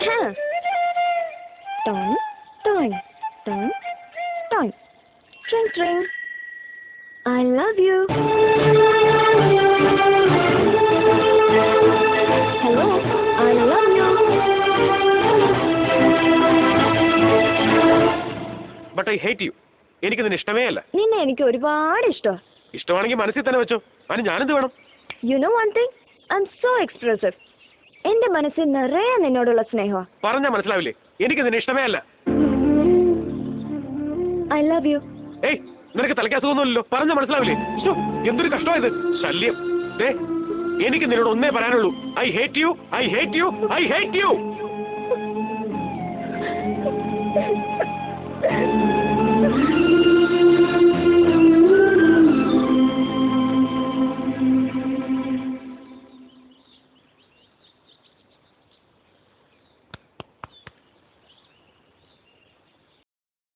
Toing, toing, toing, toing. Tring, tring. I love you. Hello, I love you. But I hate you. എനിക്ക് നിന്നെ ഇഷ്ടമേ അല്ല. നിന്നെ എനിക്ക് ഒരുപാട് ഇഷ്ടമാണ്. ഇഷ്ടമാണെങ്കിൽ മനസ്സിൽ തന്നെ വെച്ചോ. അതിന് ഞാനെന്ത് വേണം? You know one thing? I'm so expressive. എന്റെ മനസ്സിൽ നിറയെ നിന്നോടുള്ള സ്നേഹം. പറഞ്ഞാൽ മനസ്സിലാവില്ലേ? എനിക്ക് നിന്നെ ഇഷ്ടമേ അല്ല. I love you. ഏയ്, നിനക്ക് തലയ്ക്കസുഖമൊന്നുമില്ലല്ലോ. പറഞ്ഞാൽ മനസ്സിലാവില്ലേ? എന്തൊരു കഷ്ടമായത്. ശല്യം. എനിക്ക് നിന്നോട് ഒന്നേ പറയാനുള്ളൂ. I hate you, I hate you, I hate you.